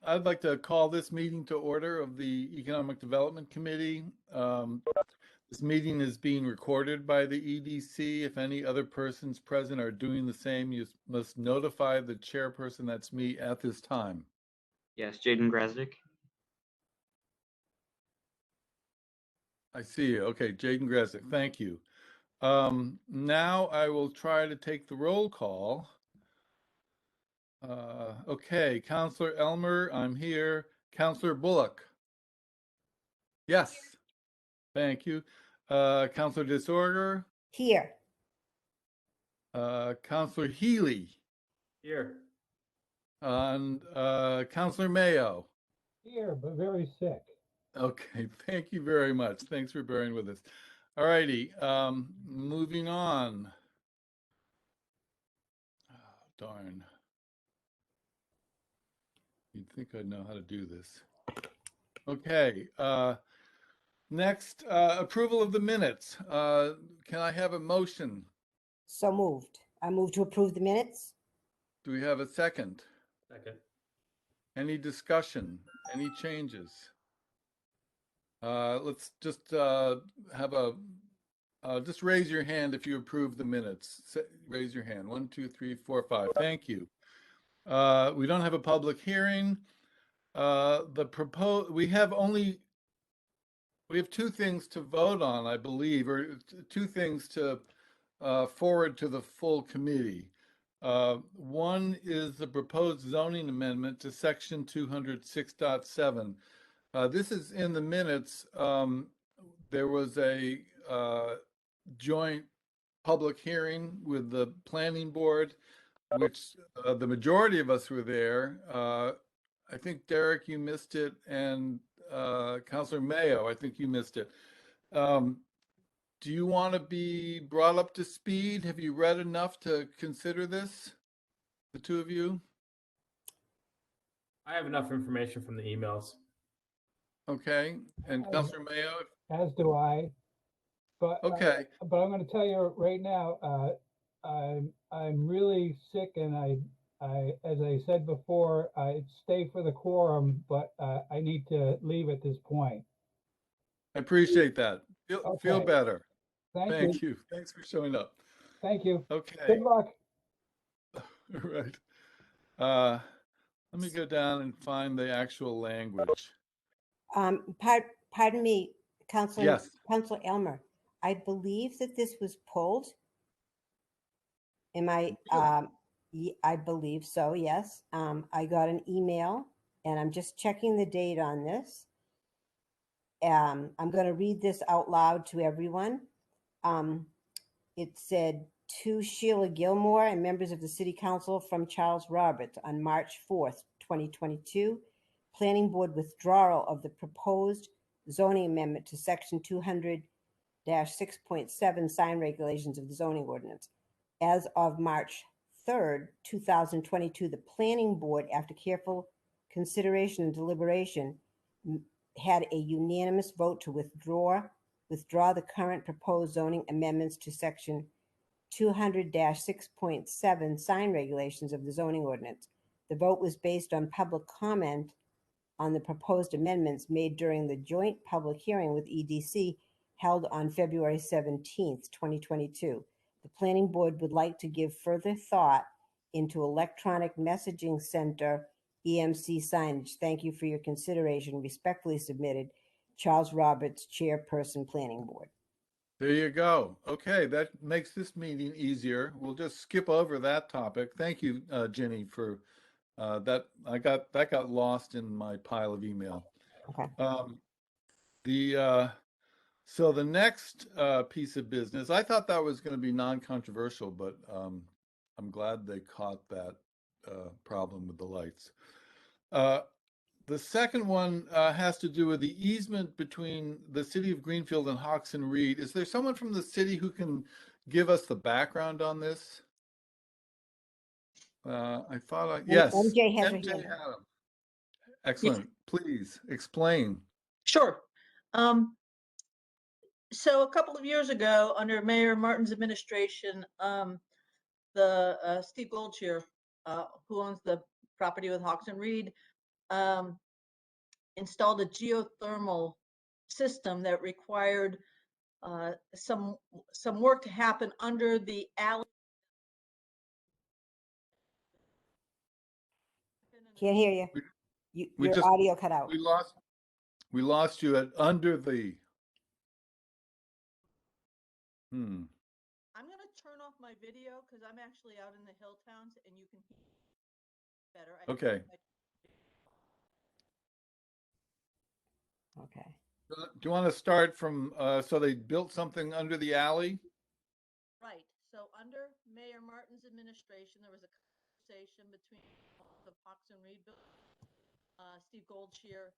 I'd like to call this meeting to order of the Economic Development Committee. This meeting is being recorded by the EDC. If any other persons present are doing the same, you must notify the chairperson, that's me, at this time. Yes, Jaden Grasdick. I see you. Okay, Jaden Gresick, thank you. Now I will try to take the roll call. Okay, Counselor Elmer, I'm here. Counselor Bullock. Yes. Thank you. Counselor Disorder. Here. Counselor Healy. Here. And Counselor Mayo. Here, but very sick. Okay, thank you very much. Thanks for bearing with us. All righty, moving on. Oh, darn. You'd think I'd know how to do this. Okay, next, approval of the minutes. Can I have a motion? So moved. I move to approve the minutes. Do we have a second? Second. Any discussion? Any changes? Let's just just raise your hand if you approve the minutes. Raise your hand. 1, 2, 3, 4, 5. Thank you. We don't have a public hearing. We have two things to vote on, I believe, or two things to forward to the full committee. One is the proposed zoning amendment to section 206.7. This is in the minutes. There was a joint public hearing with the planning board, which the majority of us were there. I think, Derek, you missed it, and Councilor Mayo, I think you missed it. Do you want to be brought up to speed? Have you read enough to consider this, the two of you? I have enough information from the emails. Okay, and Councilor Mayo? As do I. But Okay. But I'm going to tell you right now, I'm really sick, and I as I said before, I'd stay for the quorum, but I need to leave at this point. I appreciate that. Feel Okay. better. Thank you. you. Thanks for showing up. Thank you. Okay. Good luck. All right. Let me go down and find the actual language. Pardon me, Councilor. Yes. Councilor Elmer. I believe that this was pulled. Am I? I believe so. Yes. I got an email, and I'm just checking the date on this. I'm going to read this out loud to everyone. It said, to Sheila Gilmore and members of the City Council from Charles Roberts on March 4th, 2022, Planning Board withdrawal of the proposed zoning amendment to Section 200-6.7 sign regulations of the zoning ordinance. As of March 3rd, 2022, the Planning Board, after careful consideration and deliberation, had a unanimous vote to withdraw the current proposed zoning amendments to Section 200-6.7 sign regulations of the zoning ordinance. The vote was based on public comment on the proposed amendments made during the joint public hearing with EDC held on February 17th, 2022. The Planning Board would like to give further thought into electronic messaging center EMC signage. Thank you for your consideration. Respectfully submitted, Charles Roberts, Chairperson, Planning Board. There you go. Okay, that makes this meeting easier. We'll just skip over that topic. Thank you, Ginny, for that. That got lost in my pile of email. Okay. So the next piece of business, I thought that was going to be non-controversial, but I'm glad they caught that problem with the lights. The second one has to do with the easement between the city of Greenfield and Hawks and Reed. Is there someone from the city who can give us the background on this? Yes. MJ has her MJ hand. Haddam. Excellent. Please explain. Sure. So a couple of years ago, under Mayor Martin's administration, Steve Goldshire, who owns the property with Hawks and Reed, installed a geothermal system that required some work to happen under the alley. Can't hear you. we Your just- audio cut out. We lost you at under the. Hmm. I'm going to turn off my video because I'm actually out in the hill towns and you can hear better. Okay. Okay. Do you want to start from, so they built something under the alley? Right. So under Mayor Martin's administration, there was a conversation between the Fox and Reed, Steve Goldshear.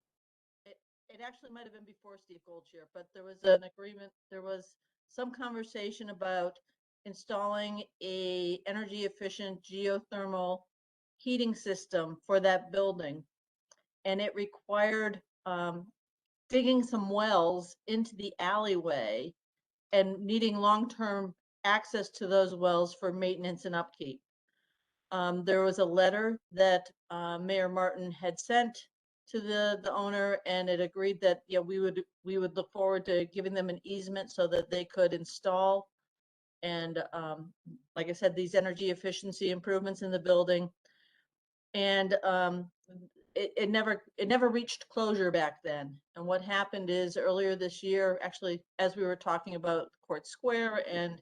It actually might have been before Steve Goldshear, but there was an agreement. There was some conversation about installing a energy efficient geothermal heating system for that building. And it required digging some wells into the alleyway and needing long-term access to those wells for maintenance and upkeep. There was a letter that Mayor Martin had sent to the owner, and it agreed that we would look forward to giving them an easement so that they could install and like I said, these energy efficiency improvements in the building. And it never reached closure back then. And what happened is earlier this year, actually, as we were talking about Court Square and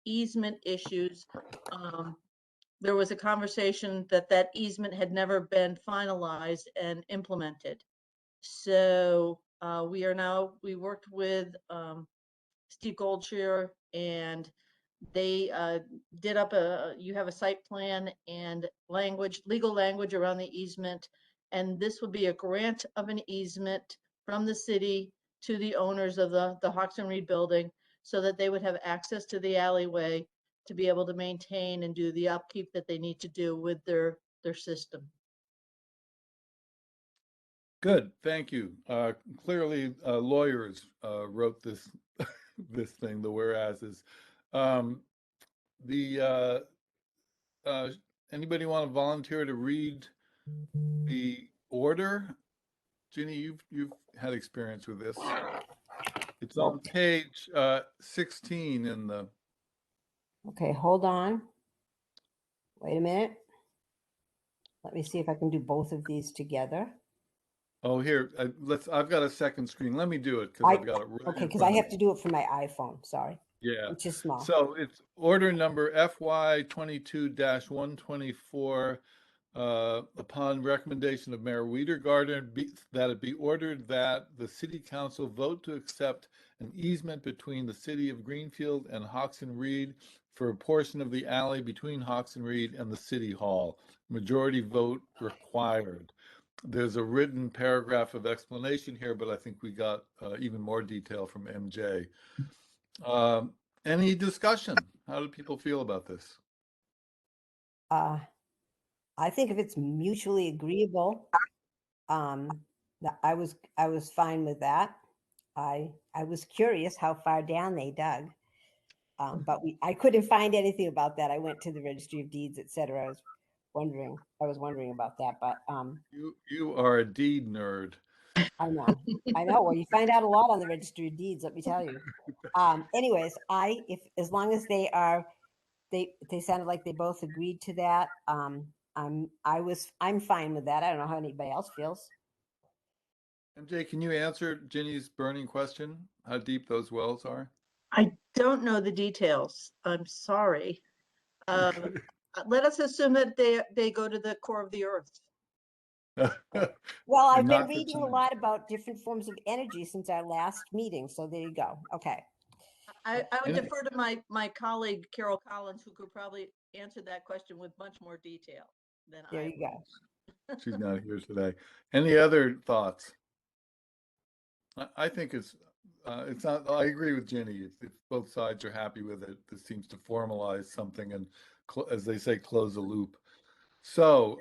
easement issues, there was a conversation that easement had never been finalized and implemented. So we worked with Steve Goldshear, and they did up you have a site plan and legal language around the easement. And this would be a grant of an easement from the city to the owners of the Hawks and Reed building so that they would have access to the alleyway to be able to maintain and do the upkeep that they need to do with their system. Good, thank you. Clearly, lawyers wrote this this thing, the whereases. Anybody want to volunteer to read the order? Ginny, you've had experience with this. It's on page 16 in the. Okay, hold on. Wait a minute. Let me see if I can do both of these together. Oh, here, I've got a second screen. Let me do it because I've got it right Okay, in because I front of have me. to do it from my iPhone, sorry, Yeah. which is small. So it's order number FY 22-124, upon recommendation of Mayor Weidergarten, that it be ordered that the city council vote to accept an easement between the city of Greenfield and Hawks and Reed for a portion of the alley between Hawks and Reed and the city hall. Majority vote required. There's a written paragraph of explanation here, but I think we got even more detail from MJ. Any discussion? How do people feel about this? I think if it's mutually agreeable, I was fine with that. I was curious how far down they dug, but I couldn't find anything about that. I went to the Registry of Deeds, etc. I was wondering about that, but You are a deed nerd. I know. Well, you find out a lot on the Registry of Deeds, let me tell you. Anyways, as long as they sounded like they both agreed to that. I'm fine with that. I don't know how anybody else feels. MJ, can you answer Ginny's burning question? How deep those wells are? I don't know the details. I'm sorry. Let us assume that they go to the core of the earth. Well, I've been Not the reading a time. lot about different forms of energy since our last meeting, so there you go. Okay. I would And- defer to my colleague, Carol Collins, who could probably answer that question with much more detail than There I you go. She's not here today. Any other thoughts? I think it's not, I agree with Ginny. If both sides are happy with it, this seems to formalize something and, as they say, close a loop. So,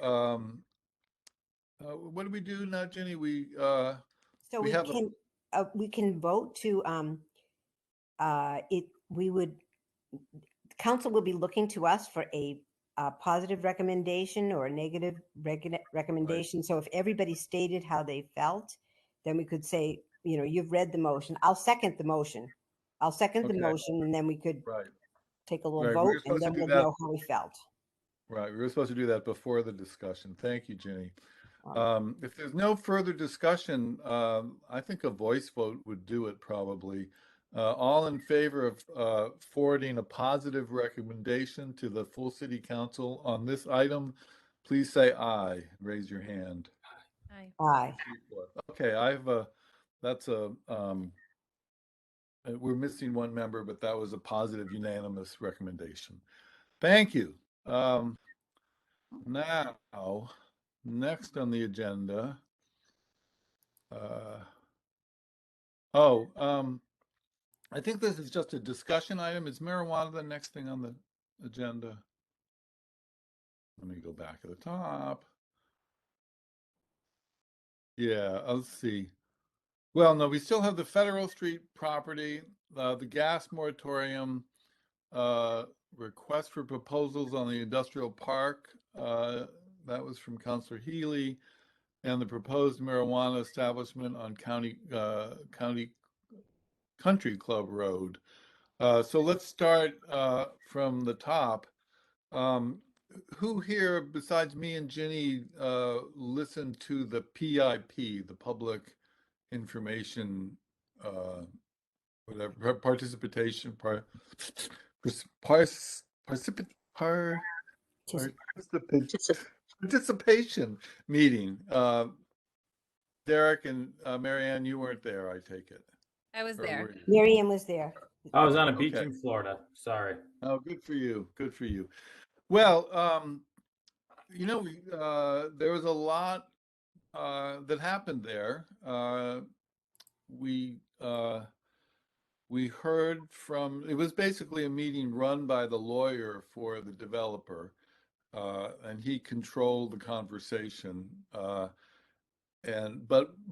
what do we do now, Ginny? We So have we can vote to council will be looking to us for a a positive recommendation or a negative recommendation. So if everybody stated how they felt, then we could say, you know, you've read the motion. I'll second the motion. I'll second the Okay. motion, and then we could Right, take a little right. We were vote, and supposed to then do we'll that. know how we felt. Right, we were supposed to do that before the discussion. Thank you, Ginny. Um, If there's no further discussion, I think a voice vote would do it probably. All in favor of forwarding a positive recommendation to the full city council on this item, please say aye. Raise your hand. Aye. Aye. Okay, that's a, we're missing one member, but that was a positive unanimous recommendation. Thank you. Now, next on the agenda. I think this is just a discussion item. Is marijuana the next thing on the agenda? Let me go back to the top. Yeah, let's see. Well, no, we still have the Federal Street property, the gas moratorium, request for proposals on the industrial park. That was from Councilor Healy, and the proposed marijuana establishment on Country Club Road. So let's start from the top. Who here, besides me and Ginny, listened to the PIP, the Public Information, whatever, participation, participation meeting? Derek and Marianne, you weren't there, I take it. I was Or there. were you? Miriam was there. I was on a beach Okay. in Florida. Sorry. Oh, good for you. Good for you. Well, you know, there was a lot that happened there. We heard from, it was basically a meeting run by the lawyer for the developer, and he controlled the conversation. But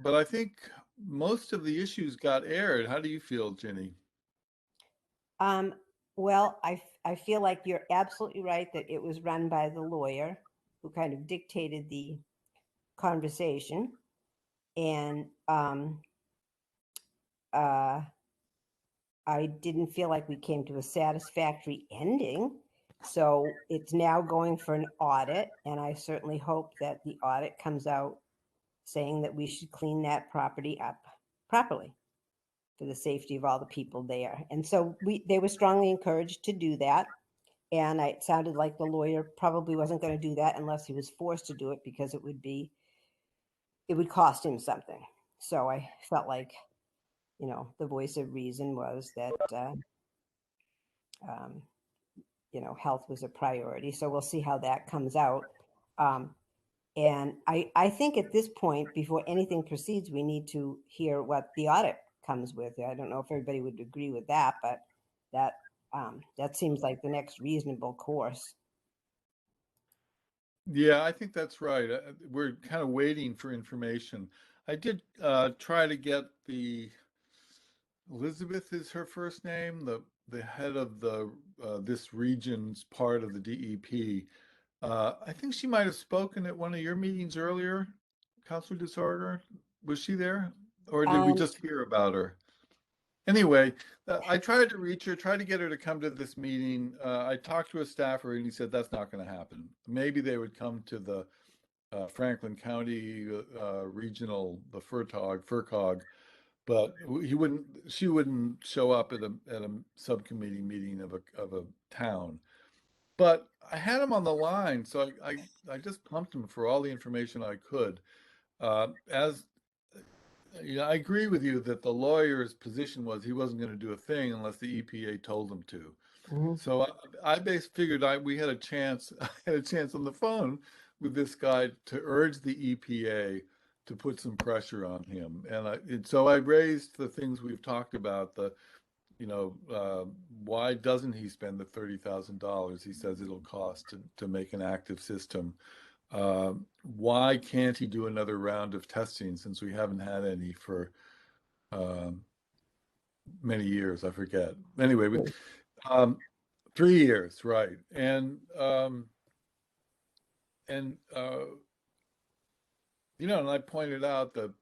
I think most of the issues got aired. How do you feel, Ginny? Well, I feel like you're absolutely right that it was run by the lawyer who kind of dictated the conversation. And I didn't feel like we came to a satisfactory ending. So it's now going for an audit. And I certainly hope that the audit comes out saying that we should clean that property up properly for the safety of all the people there. And so they were strongly encouraged to do that. And it sounded like the lawyer probably wasn't going to do that unless he was forced to do it, because it would cost him something. So I felt like, you know, the voice of reason was that, you know, health was a priority. So we'll see how that comes out. And I think at this point, before anything proceeds, we need to hear what the audit comes with. I don't know if everybody would agree with that, but that seems like the next reasonable course. Yeah, I think that's right. We're kind of waiting for information. I did try to get Elizabeth is her first name, the head of the this region's part of the DEP. I think she might have spoken at one of your meetings earlier, Councilor Disorder. Was she there, or did we just hear about her? Anyway, I tried to reach her, tried to get her to come to this meeting. I talked to a staffer, and he said that's not going to happen. Maybe they would come to the Franklin County regional, the FERCOG, but she wouldn't show up at a subcommittee meeting of a town. But I had him on the line, so I just pumped him for all the information I could. As Yeah, I agree with you that the lawyer's position was he wasn't going to do a thing unless the EPA told him to. Mm-hmm. So I figured we had a chance. I had a chance on the phone with this guy to urge the EPA to put some pressure on him, and so I raised the things we've talked about. Why doesn't he spend the $30,000 he says it'll cost to make an active system? Why can't he do another round of testing since we haven't had any for many years? I forget. Anyway, 3 years, right? And and and I pointed out the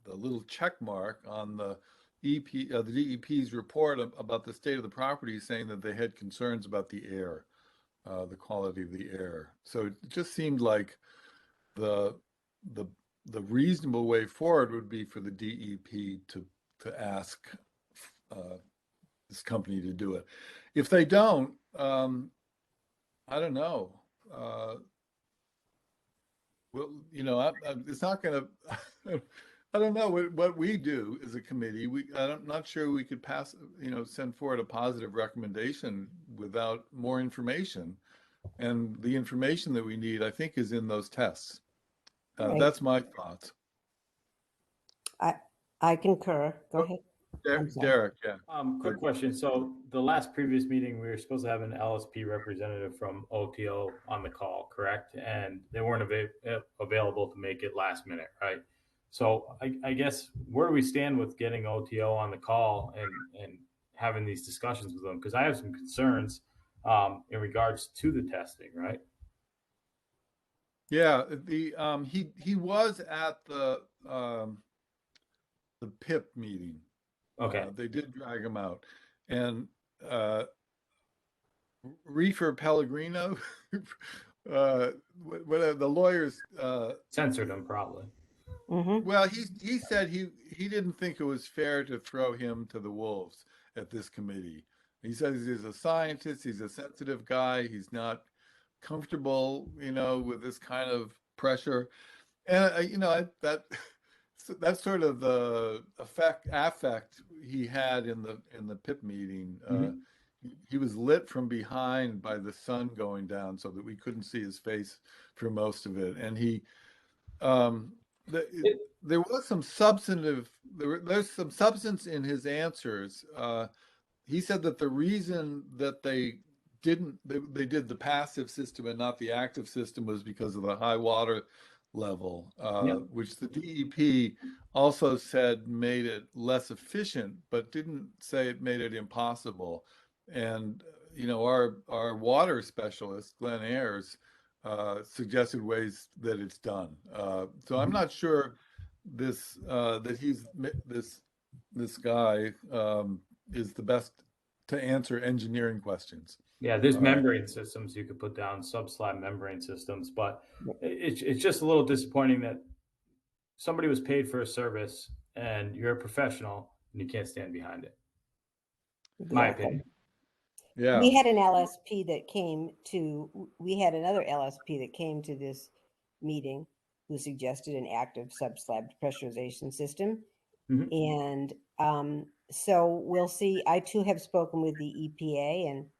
little check mark on the the DEP's report about the state of the property, saying that they had concerns about the air, the quality of the air. So it just seemed like the the the reasonable way forward would be for the DEP to ask this company to do it. If they don't, I don't know. Well, it's not going to. I don't know what we do as a committee. I'm not sure we could pass, send forward a positive recommendation without more information. And the information that we need, I think, is in those tests. Right. That's my thoughts. I concur. Go Oh, ahead. I'm sorry. Derek, yeah. Quick question. So the last previous meeting, we were supposed to have an LSP representative from OTO on the call, correct? And they weren't available to make it last minute, right? So I guess where do we stand with getting OTO on the call and having these discussions with them? Because I have some concerns in regards to the testing, right? Yeah, he was at the PIP meeting. Okay. They did drag him out, and Reefer Pellegrino, whatever the lawyers. Censored him probably. Mm-hmm. Well, he said he didn't think it was fair to throw him to the wolves at this committee. He says he's a scientist, he's a sensitive guy, he's not comfortable, with this kind of pressure. And that's sort of the affect he had in the PIP meeting. Mhm. He was lit from behind by the sun going down, so that we couldn't see his face for most of it. And um, there was some there's some substance in his answers. He said that the reason that they did the passive system and not the active system was because of the high water level, Yep. which the DEP also said made it less efficient, but didn't say it made it impossible. And our water specialist, Glenn Ayers, suggested ways that it's done. So I'm not sure this guy is the best to answer engineering questions. Yeah, there's membrane systems you could put down, subslab membrane systems, but it's just a little disappointing that somebody was paid for a service and you're a professional and you can't stand behind it. My Exactly. opinion. Yeah. We had an LSP that came to, we had another LSP that came to this meeting who suggested an active subslab pressurization system. Mhm. And so we'll see. I too have spoken with the EPA and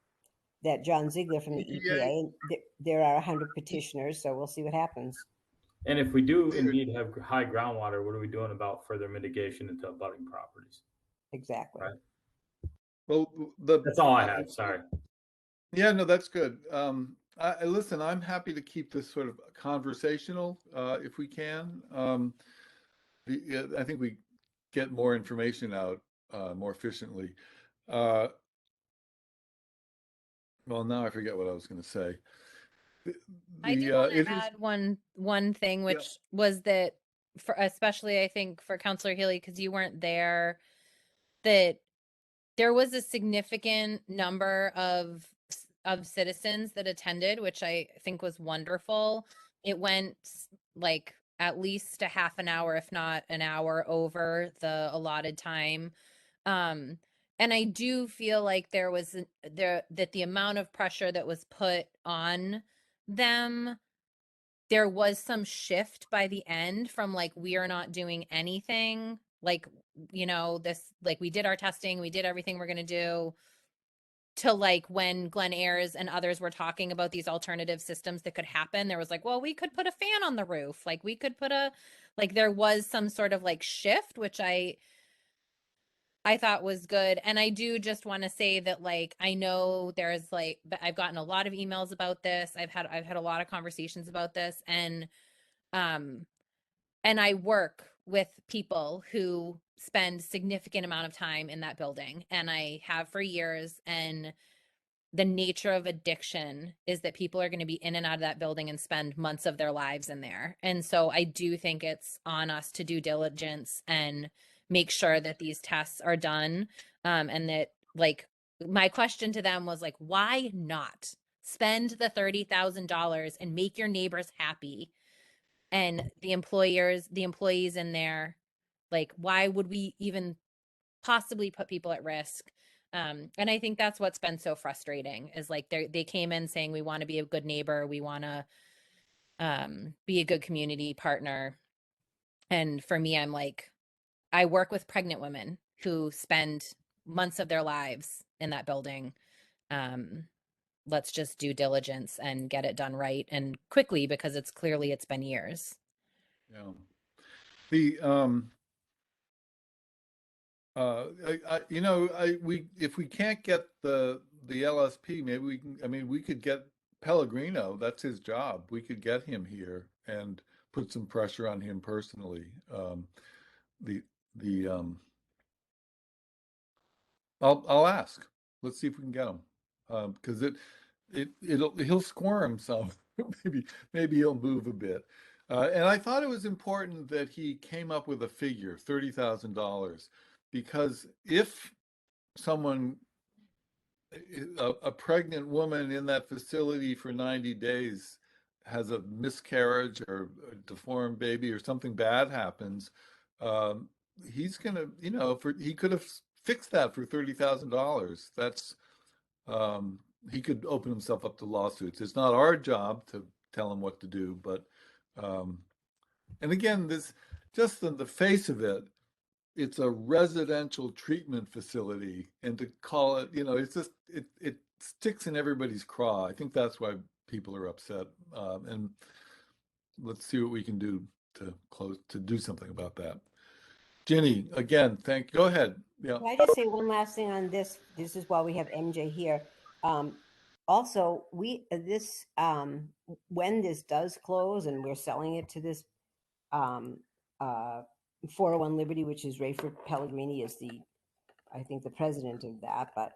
that John Ziegler from the EPA. And there are 100 petitioners, so we'll see what happens. And if we do indeed have high groundwater, what are we doing about further mitigation into abutting properties? Exactly. Right. Well, That's all I have. Sorry. Yeah, no, that's good. Listen, I'm happy to keep this sort of conversational, if we can. I think we get more information out more efficiently. Well, now I forget what I was going to say. I do want to add one thing, which was that for especially I think for Councillor Healy, because you weren't there, that there was a significant number of citizens that attended, which I think was wonderful. It went like at least a half an hour, if not an hour over the allotted time. And I do feel like there was that the amount of pressure that was put on them, there was some shift by the end from like, we are not doing anything, like, this, like, we did our testing, we did everything we're going to do, to like when Glenn Ayers and others were talking about these alternative systems that could happen, there was like, well, we could put a fan on the roof, like we could put there was some sort of like shift, which I thought was good. And I do just want to say that, like, I know there's like, I've gotten a lot of emails about this. I've had a lot of conversations about this, and I work with people who spend significant amount of time in that building, and I have for years. And the nature of addiction is that people are going to be in and out of that building and spend months of their lives in there. And so I do think it's on us to do diligence and make sure that these tests are done. And that, like, my question to them was like, why not spend the $30,000 and make your neighbors happy? And the employees in there, like, why would we even possibly put people at risk? And I think that's what's been so frustrating is like they came in saying we want to be a good neighbor, we want to be a good community partner. And for me, I'm like, I work with pregnant women who spend months of their lives in that building. Let's just do diligence and get it done right and quickly, because it's been years. Yeah. The if we can't get the LSP, maybe we can. I mean, we could get Pellegrino. That's his job. We could get him here and put some pressure on him personally. The the I'll ask. Let's see if we can get him, because he'll squirm some. Maybe he'll move a bit. And I thought it was important that he came up with a figure, $30,000, because if someone, a pregnant woman in that facility for 90 days has a miscarriage or a deformed baby or something bad happens, um, he's gonna, he could have fixed that for $30,000. That's, he could open himself up to lawsuits. It's not our job to tell him what to do, but, and again, this, just on the face of it, it's a residential treatment facility, and to call it, it's just, it sticks in everybody's craw. I think that's why people are upset. And let's see what we can do to do something about that. Ginny, again, go ahead. Yeah. Can I just say one last thing on this? This is why we have MJ here. Also, when this does close and we're selling it to this 401 Liberty, which is Rayford Pellegrini is I think the president of that, but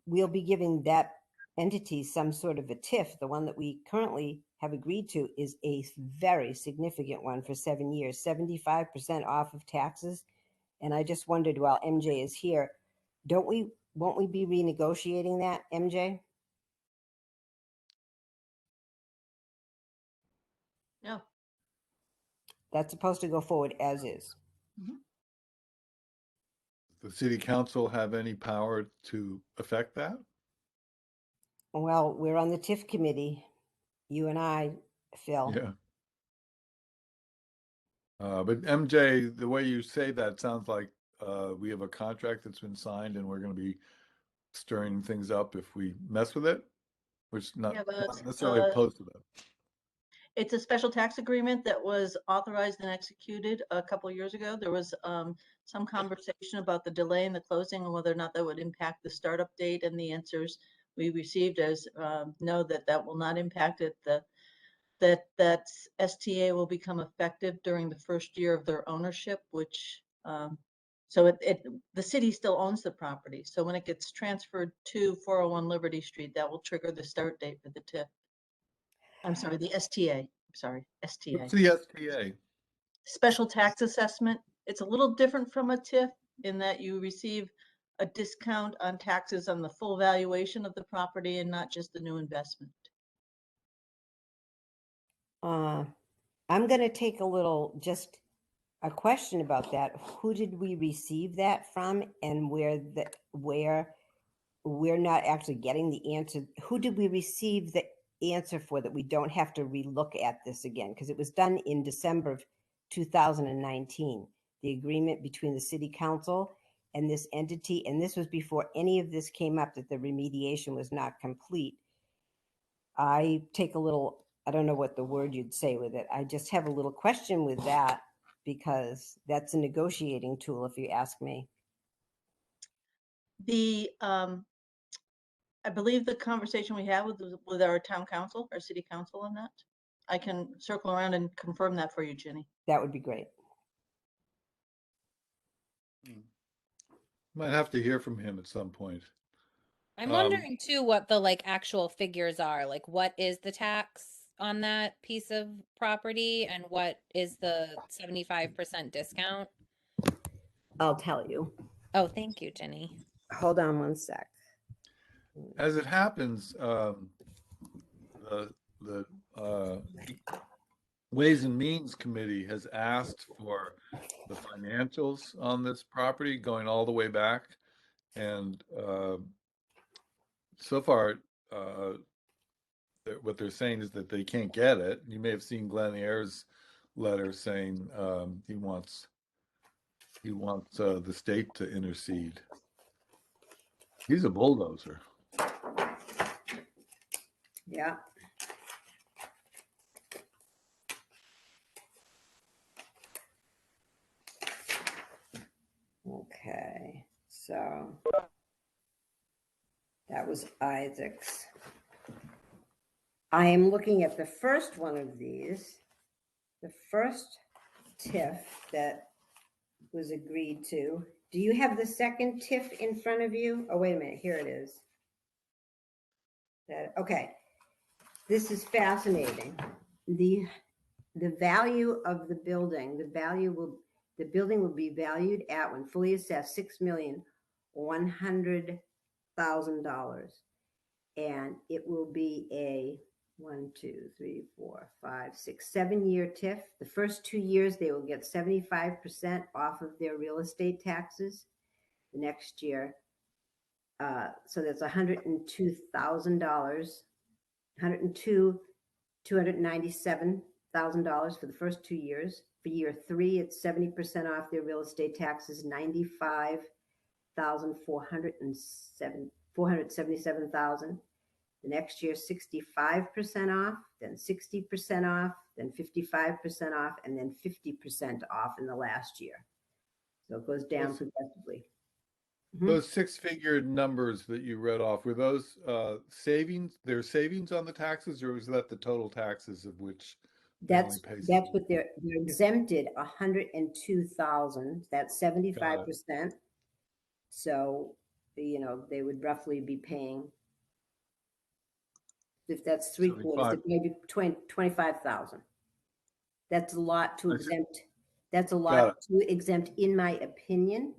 we'll be giving that entity some sort of a TIF. The one that we currently have agreed to is a very significant one for 7 years, 75% off of taxes. And I just wondered, while MJ is here, won't we be renegotiating that, MJ? No. That's supposed to go forward as is. Does the city council have any power to affect that? Well, we're on the TIF committee, you and I, Phil. Yeah. But MJ, the way you say that sounds like we have a contract that's been signed and we're going to be stirring things up if we mess with it, which not necessarily opposed to that. It's a special tax agreement that was authorized and executed a couple of years ago. There was some conversation about the delay in the closing and whether or not that would impact the startup date, and the answers we received as no, that will not impact it. That STA will become effective during the first year of their ownership, which so the city still owns the property. So when it gets transferred to 401 Liberty Street, that will trigger the start date for the TIF. I'm sorry, the STA. I'm sorry, STA. What's the STA? Special tax assessment. It's a little different from a TIF in that you receive a discount on taxes on the full valuation of the property and not just the new investment. I'm going to take just a question about that. Who did we receive that from, and where we're not actually getting the answer? Who did we receive the answer for that we don't have to relook at this again? Because it was done in December of 2019, the agreement between the city council and this entity. And this was before any of this came up, that the remediation was not complete. I don't know what the word you'd say with it. I just have a little question with that, because that's a negotiating tool, if you ask me. I believe the conversation we had with our town council, our city council on that. I can circle around and confirm that for you, Ginny. That would be great. Might have to hear from him at some point. I'm wondering too what the like actual figures are. Like what is the tax on that piece of property and what is the 75% discount? I'll tell you. Oh, thank you, Jenny. Hold on one sec. As it happens, the Ways and Means Committee has asked for the financials on this property going all the way back. And so far, what they're saying is that they can't get it. You may have seen Glenn Ayers' letter saying he wants the state to intercede. He's a bulldozer. Yeah. Okay, so that was Isaac's. I am looking at the first one of these, the first TIF that was agreed to. Do you have the second TIF in front of you? Oh, wait a minute, here it is. Okay, this is fascinating. The value of the building, the building will be valued at, when fully assessed, $6,100,000. And it will be a 7-year TIF. The first 2 years, they will get 75% off of their real estate taxes. The next year, so that's $102,000, $297,000 for the first 2 years. For year 3, it's 70% off their real estate taxes, $95,477. The next year, 65% off, then 60% off, then 55% off, and then 50% off in the last year. So it goes down progressively. Those six-figure numbers that you read off, were those savings? Their savings on the taxes, or was that the total taxes of which? That's what they're exempted, 102,000. That's 75%. So, you know, they would roughly be paying, if that's 3/4, maybe 25,000. That's a lot to exempt. That's a lot to exempt, in my opinion,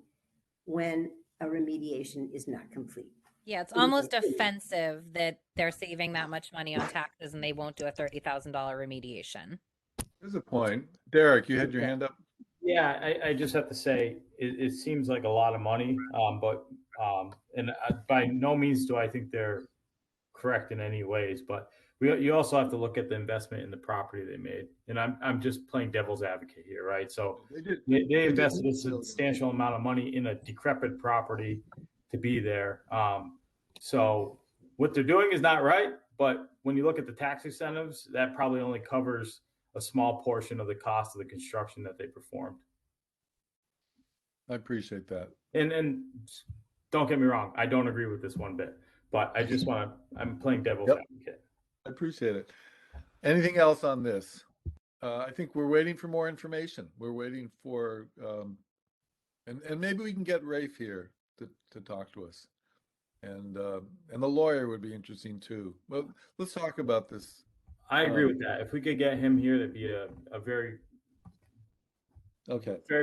when a remediation is not complete. Yeah, it's almost offensive that they're saving that much money on taxes and they won't do a $30,000 remediation. There's a point. Derek, you had your hand up? Yeah, I just have to say, it seems like a lot of money, but by no means do I think they're correct in any ways, but you also have to look at the investment in the property they made. And I'm just playing devil's advocate here, right? So they invested a substantial amount of money in a decrepit property to be there. So what they're doing is not right, but when you look at the tax incentives, that probably only covers a small portion of the cost of the construction that they performed. I appreciate that. And don't get me wrong, I don't agree with this one bit, but I just I'm playing devil's advocate. I appreciate it. Anything else on this? I think we're waiting for more information. We're waiting for, and maybe we can get Rafe here to talk to us. And the lawyer would be interesting too. Well, let's talk about this. I agree with that. If we could get him here, that'd be a very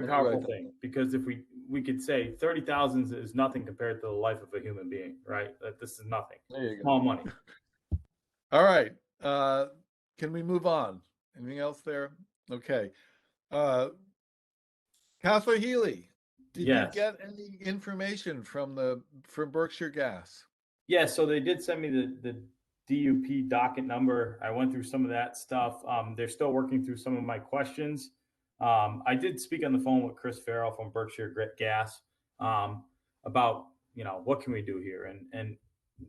powerful thing. Because if we could say 30,000 is nothing compared to the life of a human being, right? That this is nothing. Small money. All right. Can we move on? Anything else there? Okay. Councilor Healy, did you get any information from Berkshire Gas? Yeah, so they did send me the DUP docket number. I went through some of that stuff. They're still working through some of my questions. I did speak on the phone with Chris Farrell from Berkshire Gas about, what can we do here? And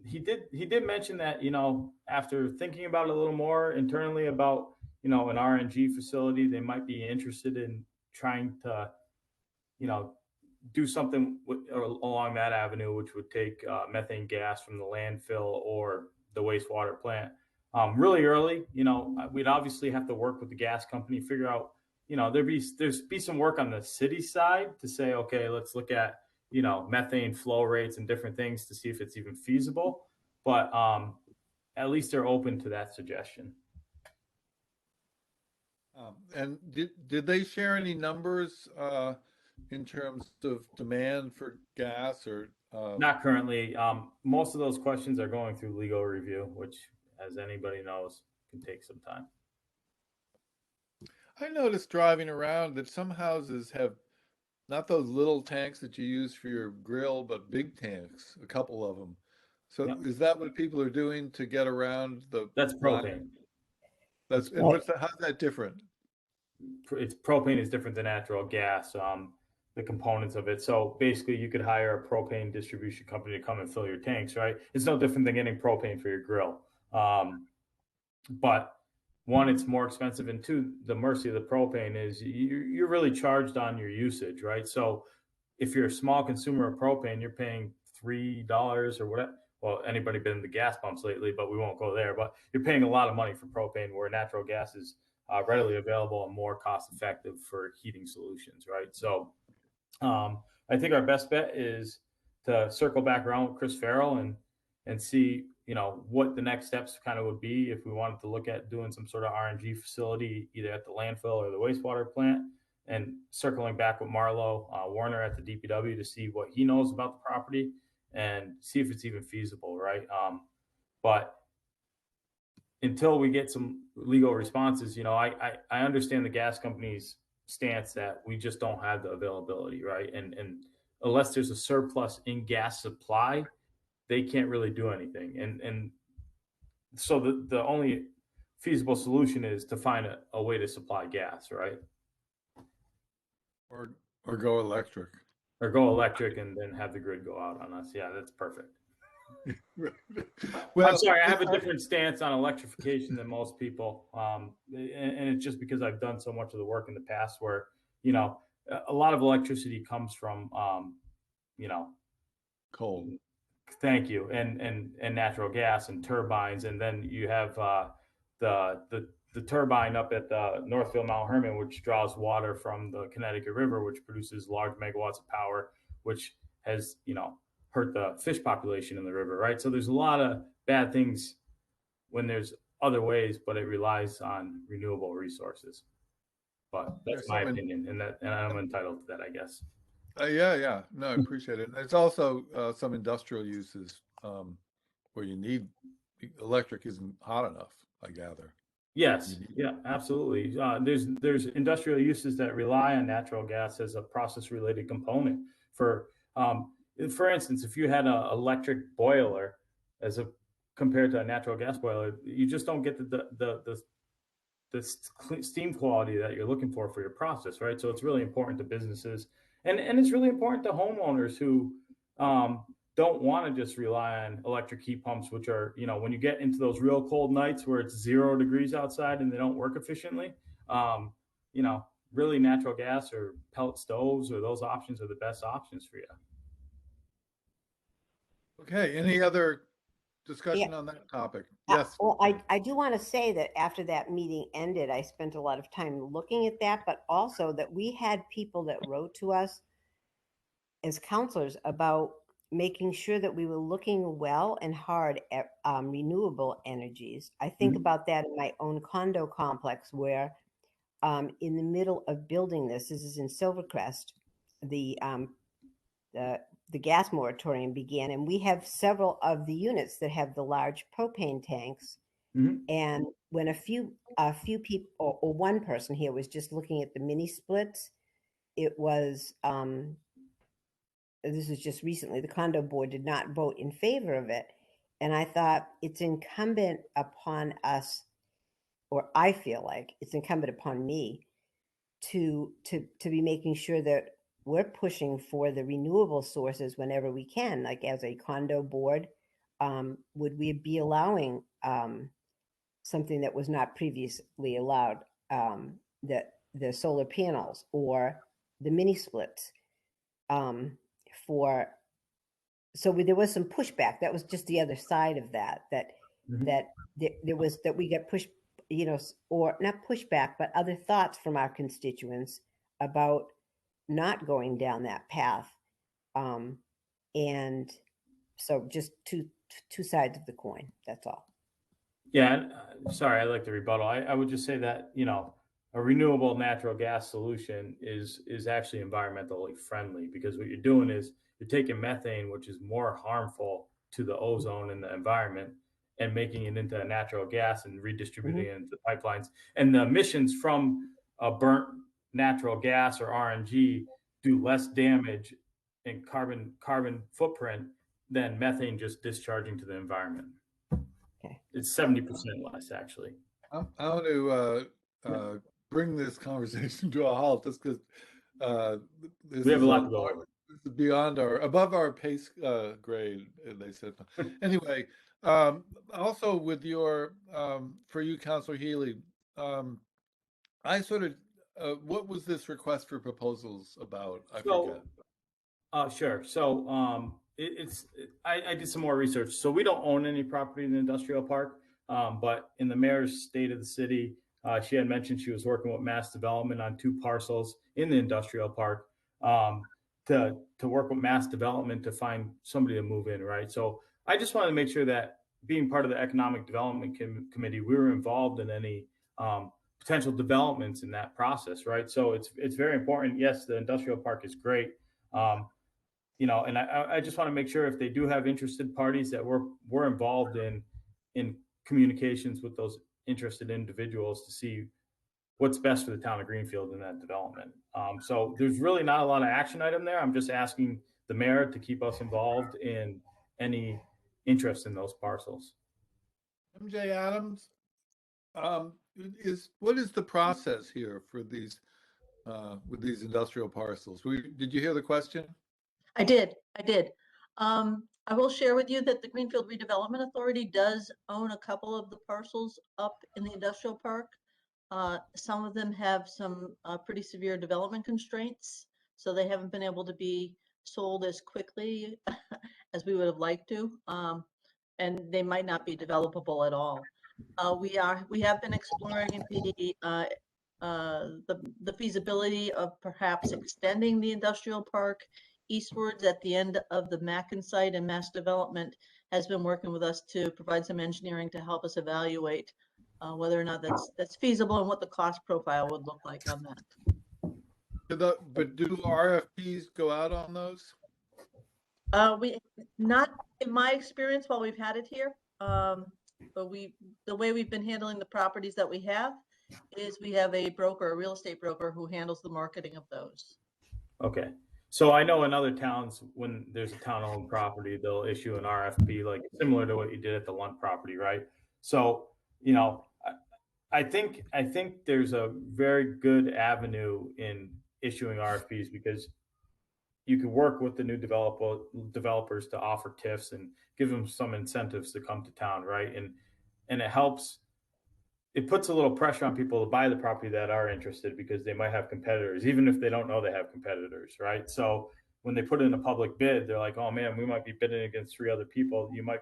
he did mention that, after thinking about it a little more internally about, an RNG facility, they might be interested in trying to, do something along that avenue, which would take methane gas from the landfill or the wastewater plant really early. We'd obviously have to work with the gas company, figure out, there'd be some work on the city side to say, okay, let's look at, methane flow rates and different things to see if it's even feasible. But at least they're open to that suggestion. And did they share any numbers in terms of demand for gas or? Not currently. Most of those questions are going through legal review, which, as anybody knows, can take some time. I noticed driving around that some houses have not those little tanks that you use for your grill, but big tanks, a couple of them. So Yep. is that what people are doing to get around the? That's propane. That's, and what's that, how's that different? It's propane is different than natural gas. The components of it. So basically, you could hire a propane distribution company to come and fill your tanks, right? It's no different than getting propane for your grill. But one, it's more expensive, and two, the mercy of the propane is you're really charged on your usage, right? So if you're a small consumer of propane, you're paying $3 or whatever. Well, anybody been in the gas pumps lately, but we won't go there. But you're paying a lot of money for propane, where natural gas is readily available and more cost effective for heating solutions, right? So I think our best bet is to circle back around with Chris Farrell and see, what the next steps kind of would be if we wanted to look at doing some sort of RNG facility, either at the landfill or the wastewater plant, and circling back with Marlo Warner at the DPW to see what he knows about the property and see if it's even feasible, right? But until we get some legal responses, I understand the gas companies' stance that we just don't have the availability, right? And unless there's a surplus in gas supply, they can't really do anything. And so the only feasible solution is to find a way to supply gas, right? Or go electric. Or go electric and then have the grid go out on us. Yeah, that's perfect. Well, I'm sorry, I have a different stance on electrification than most people. And it's just because I've done so much of the work in the past where, a lot of electricity comes from, coal. Thank you. And natural gas and turbines. And then you have the turbine up at Northfield Mount Herman, which draws water from the Connecticut River, which produces large megawatts of power, which has, hurt the fish population in the river, right? So there's a lot of bad things when there's other ways, but it relies on renewable resources. But that's my opinion, and I'm entitled to that, I guess. Yeah. No, I appreciate it. There's also some industrial uses where you need electric isn't hot enough, I gather. Yes, yeah, absolutely. There's industrial uses that rely on natural gas as a process-related component. For instance, if you had an electric boiler compared to a natural gas boiler, you just don't get the steam quality that you're looking for your process, right? So it's really important to businesses, and it's really important to homeowners who don't want to just rely on electric heat pumps, which are, when you get into those real cold nights where it's 0 degrees outside and they don't work efficiently, really natural gas or pellet stoves or those options are the best options for you. Okay, any other discussion on that topic? Yes. Well, I do want to say that after that meeting ended, I spent a lot of time looking at that, but also that we had people that wrote to us as counselors about making sure that we were looking well and hard at renewable energies. I think about that in my own condo complex where in the middle of building this is in Silvercrest, the gas moratorium began, and we have several of the units that have the large propane tanks. And when a few people or one person here was just looking at the mini splits, it was this is just recently, the condo board did not vote in favor of it. And I thought it's incumbent upon us, or I feel like it's incumbent upon me to be making sure that we're pushing for the renewable sources whenever we can. Like as a condo board, would we be allowing something that was not previously allowed, that the solar panels or the mini splits so there was some pushback. That was just the other side of that there was, that we get pushed, or not pushback, but other thoughts from our constituents about not going down that path. And so just two sides of the coin. That's all. Yeah, and, sorry, I'd like to rebuttal. I would just say that, you know, a renewable natural gas solution is actually environmentally friendly, because what you're doing is you're taking methane, which is more harmful to the ozone and the environment, and making it into natural gas and redistributing it into pipelines. And the emissions from a burnt natural gas or RNG do less damage and carbon footprint than methane just discharging to the environment. Okay. It's 70% less, actually. I want to bring this conversation to a halt, just because this We have is a lot to go over. This is beyond above our pace grade, they said. Anyway, also with your, for you, Councilor Healy, I sort of, what was this request for proposals about? I forget. Sure. So I did some more research. So we don't own any property in the industrial park, but in the mayor's state of the city, she had mentioned she was working with Mass Development on 2 parcels in the industrial park, to work with Mass Development to find somebody to move in, right? So I just wanted to make sure that, being part of the Economic Development Committee, we were involved in any potential developments in that process, right? So it's very important. Yes, the industrial park is great. You know, and I just want to make sure, if they do have interested parties, that we're involved in communications with those interested individuals to see what's best for the town of Greenfield in that development. So there's really not a lot of action item there. I'm just asking the mayor to keep us involved in any interest in those parcels. MJ Adams, what is the process here for these with these industrial parcels? Did you hear the question? I did. I will share with you that the Greenfield Redevelopment Authority does own a couple of the parcels up in the industrial park. Some of them have some pretty severe development constraints, so they haven't been able to be sold as quickly as we would have liked to, and they might not be developable at all. We have been exploring the feasibility of perhaps extending the industrial park eastwards at the end of the Mackin site, and Mass Development has been working with us to provide some engineering to help us evaluate whether or not that's feasible and what the cost profile would look like on that. But do RFPs go out on those? We not in my experience while we've had it here, but the way we've been handling the properties that we have is we have a broker, a real estate broker, who handles the marketing of those. Okay. So I know in other towns, when there's a town-owned property, they'll issue an RFP, like similar to what you did at the Lunt property, right? So, you know, I think there's a very good avenue in issuing RFPs, because you can work with the new developers to offer TIFs and give them some incentives to come to town, right? And it helps. It puts a little pressure on people to buy the property that are interested, because they might have competitors, even if they don't know they have competitors, right? So when they put in a public bid, they're like, oh man, we might be bidding against 3 other people. You might,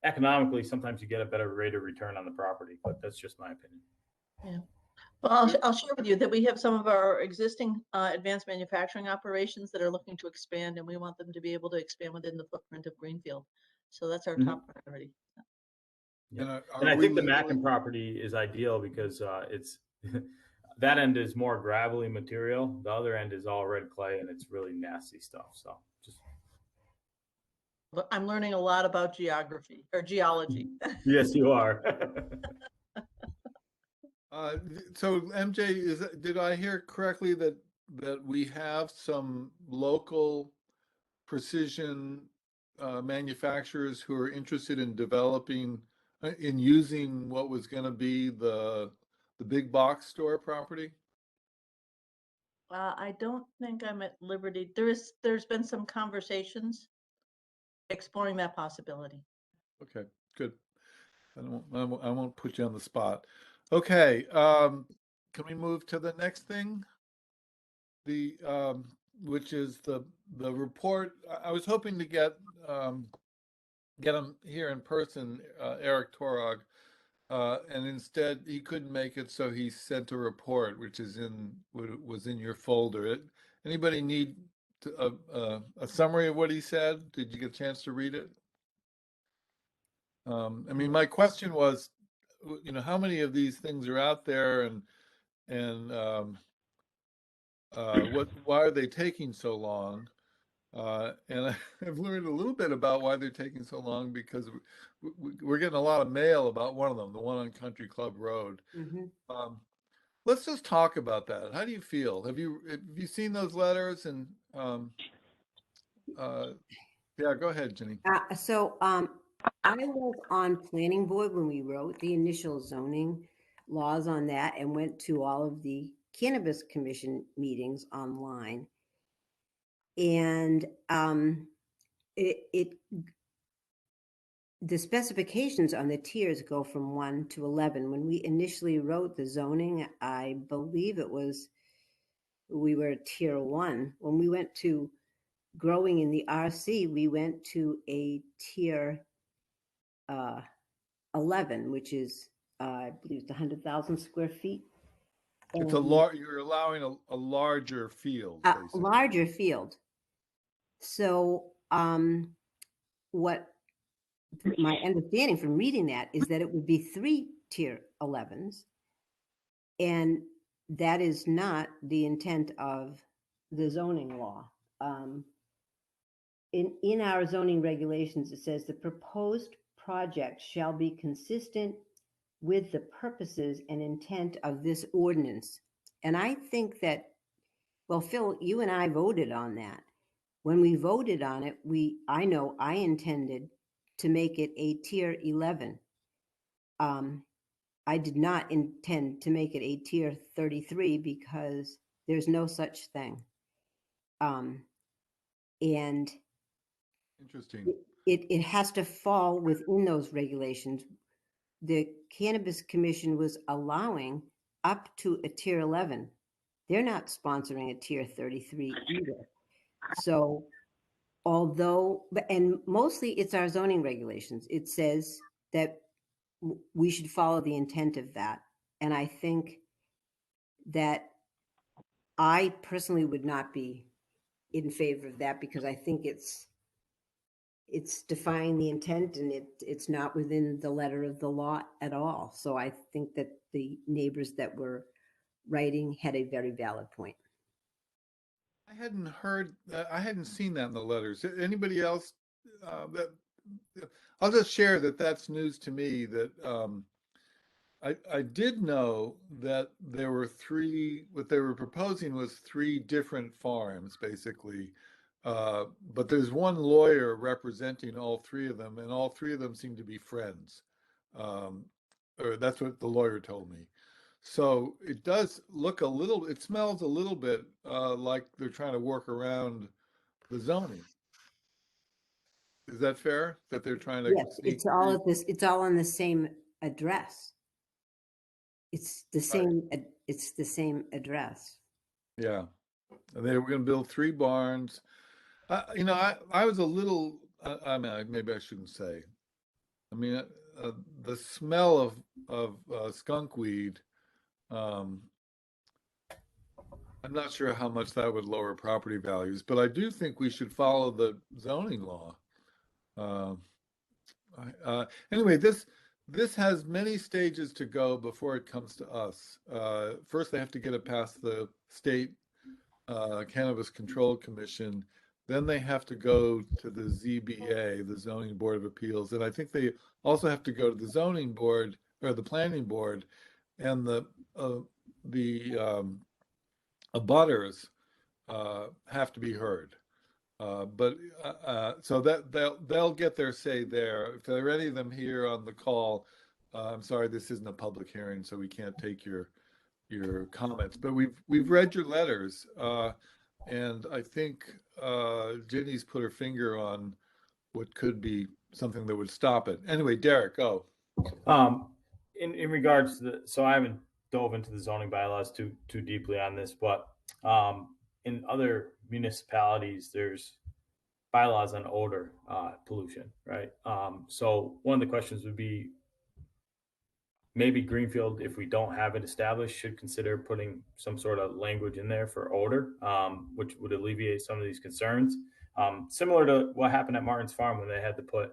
economically, sometimes you get a better rate of return on the property, but that's just my opinion. Yeah. Well, I'll share with you that we have some of our existing advanced manufacturing operations that are looking to expand, and we want them to be able to expand within the footprint of Greenfield. So that's our top priority. Yeah. And I think the Mackin property is ideal, because it's that end is more gravelly material. The other end is all red clay, and it's really nasty stuff. So just. But I'm learning a lot about geography or geology. Yes, you are. So MJ, did I hear correctly that we have some local precision manufacturers who are interested in developing, in using what was going to be the big box store property? I don't think I'm at liberty. There's been some conversations exploring that possibility. Okay, good. I won't put you on the spot. Okay, can we move to the next thing? The which is the report. I was hoping to get him here in person, Eric Torog, and instead he couldn't make it, so he sent a report, which was in your folder. Anybody need a summary of what he said? Did you get a chance to read it? I mean, my question was, how many of these things are out there, and why are they taking so long? And I've learned a little bit about why they're taking so long, because we're getting a lot of mail about one of them, the one on Country Club Road. Let's just talk about that. How do you feel? Have you seen those letters? And yeah, go ahead, Jenny. I was on planning board when we wrote the initial zoning laws on that, and went to all of the Cannabis Commission meetings online. And the specifications on the tiers go from 1 to 11. When we initially wrote the zoning, I believe we were tier 1. When we went to growing in the RC, we went to a tier 11, which is, I believe it's 100,000 square feet. It's you're allowing a larger field, A basically. larger field. So what my understanding from reading that is that it would be 3 tier 11s. And that is not the intent of the zoning law. In our zoning regulations, it says the proposed project shall be consistent with the purposes and intent of this ordinance. And I think that, well, Phil, you and I voted on that. When we voted on it, I know I intended to make it a tier 11. I did not intend to make it a tier 33 because there's no such thing. And interesting. It has to fall within those regulations. The Cannabis Commission was allowing up to a tier 11. They're not sponsoring a tier 33 either. So and mostly it's our zoning regulations. It says that we should follow the intent of that. And I think that I personally would not be in favor of that, because I think it's defying the intent, and it's not within the letter of the law at all. So I think that the neighbors that were writing had a very valid point. I hadn't seen that in the letters. Anybody else? I'll just share that's news to me. That I did know that there were what they were proposing was 3 different farms, basically. But there's one lawyer representing all 3 of them, and all 3 of them seem to be friends. Or that's what the lawyer told me. So it does look it smells a little bit like they're trying to work around the zoning. Is that fair? That they're trying to Yes, it's all on the same address. It's the same, right. It's the same address. Yeah. And they were going to build 3 barns. I was a little, I mean, maybe I shouldn't say. I mean, the smell of skunk weed, I'm not sure how much that would lower property values, but I do think we should follow the zoning law. Anyway, this has many stages to go before it comes to us. First, they have to get it past the state Cannabis Control Commission. Then they have to go to the ZBA, the Zoning Board of Appeals, and I think they also have to go to the zoning board or the planning board, and the abutters have to be heard. So that they'll get their say there. If there are any of them here on the call, I'm sorry, this isn't a public hearing, so we can't take your comments. But we've read your letters, and I think Ginny's put her finger on what could be something that would stop it. Anyway, Derek, go. In regards to so I haven't dove into the zoning bylaws too deeply on this, but in other municipalities, there's bylaws on odor pollution, right? So one of the questions would be, maybe Greenfield, if we don't have it established, should consider putting some sort of language in there for odor, which would alleviate some of these concerns. Similar to what happened at Martin's Farm when they had to put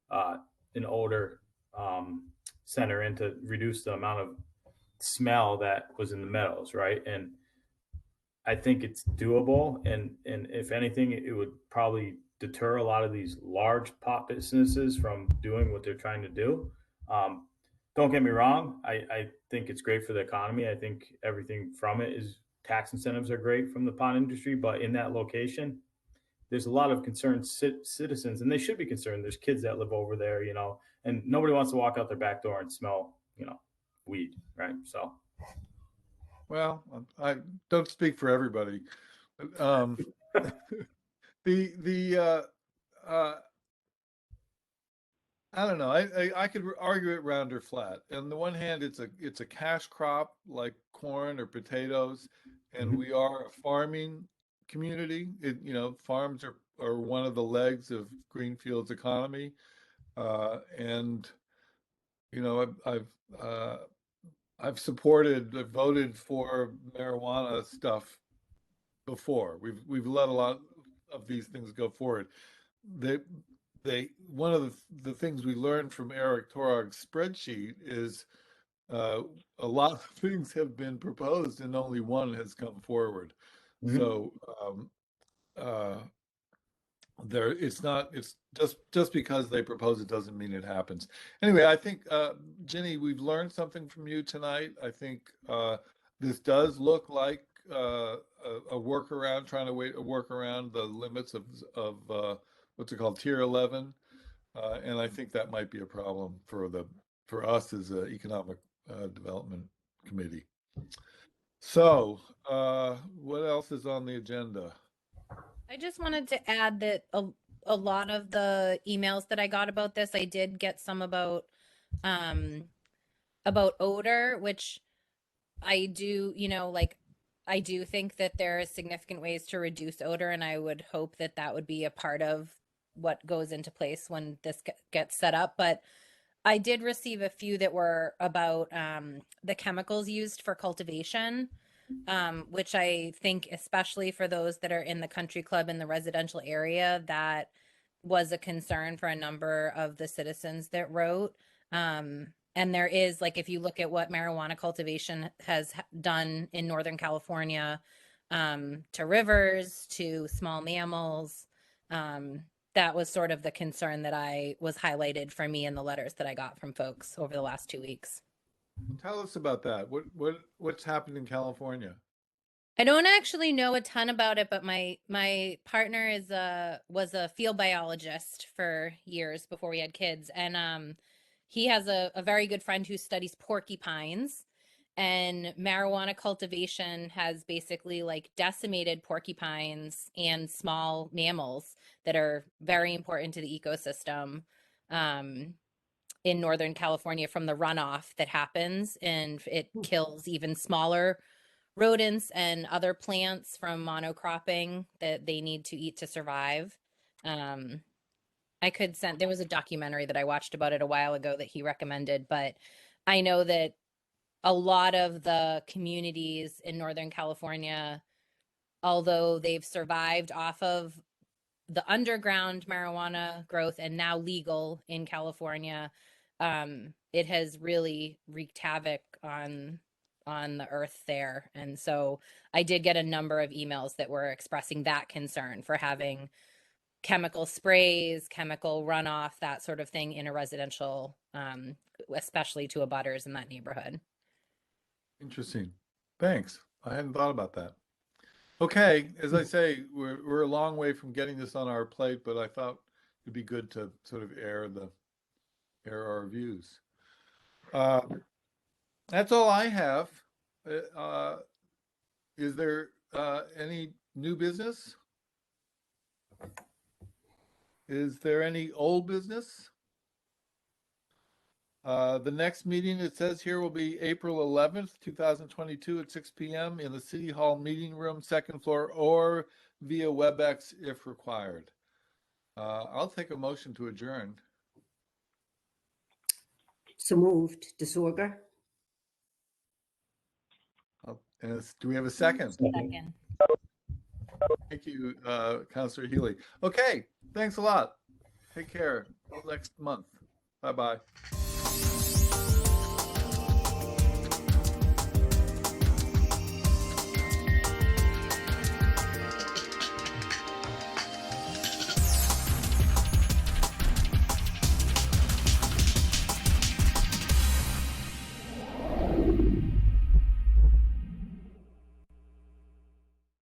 an odor center in to reduce the amount of smell that was in the meadows, right? And I think it's doable, and if anything, it would probably deter a lot of these large pot businesses from doing what they're trying to do. Don't get me wrong, I think it's great for the economy. I think everything from it is tax incentives are great from the pot industry, but in that location, there's a lot of concerned citizens, and they should be concerned. There's kids that live over there, you know, and nobody wants to walk out their back door and smell, you know, weed, right? So. Well, I don't speak for everybody. The I don't know. I could argue it round or flat. On the one hand, it's a cash crop like corn or potatoes, and we are a farming community. Farms are one of the legs of Greenfield's economy, and I've voted for marijuana stuff before. We've let a lot of these things go forward. One of the things we learned from Eric Torog's spreadsheet is a lot of things have been proposed and only one has come forward. So it's just because they propose it doesn't mean it happens. Anyway, I think Ginny, we've learned something from you tonight. I think this does look like a workaround, trying to work around the limits of what's it called, Tier 11, and I think that might be a problem for us as an economic development committee. So, what else is on the agenda? I just wanted to add that a lot of the emails that I got about this, I did get some about odor, which I do, I do think that there are significant ways to reduce odor, and I would hope that that would be a part of what goes into place when this gets set up. But I did receive a few that were about the chemicals used for cultivation, which I think, especially for those that are in the country club in the residential area, that was a concern for a number of the citizens that wrote. And there is, like, if you look at what marijuana cultivation has done in Northern California, to rivers, to small mammals, that was sort of the concern that I was highlighted for me in the letters that I got from folks over the last 2 weeks. Tell us about that. What's happened in California? I don't actually know a ton about it, but my partner was a field biologist for years before we had kids, and he has a very good friend who studies porcupines, and marijuana cultivation has basically like decimated porcupines and small mammals that are very important to the ecosystem in Northern California from the runoff that happens, and it kills even smaller rodents and other plants from monocropping that they need to eat to survive. There was a documentary that I watched about it a while ago that he recommended, but I know that a lot of the communities in Northern California, although they've survived off of the underground marijuana growth and now legal in California, it has really wreaked havoc on the earth there. And so I did get a number of emails that were expressing that concern for having chemical sprays, chemical runoff, that sort of thing in a residential, especially to abutters in that neighborhood. Interesting. Thanks. I hadn't thought about that. Okay, as I say, we're a long way from getting this on our plate, but I thought it'd be good to sort of air our views. That's all I have. Is there any new business? Is there any old business? The next meeting, it says here, will be April 11th, 2022 at 6 p.m. in the City Hall Meeting Room, second floor, or via WebEx if required. I'll take a motion to adjourn. So moved. Disorder? And do we have a second? Second. Thank you, Councilor Healy. Okay, thanks a lot. Take care. Till next month. Bye-bye.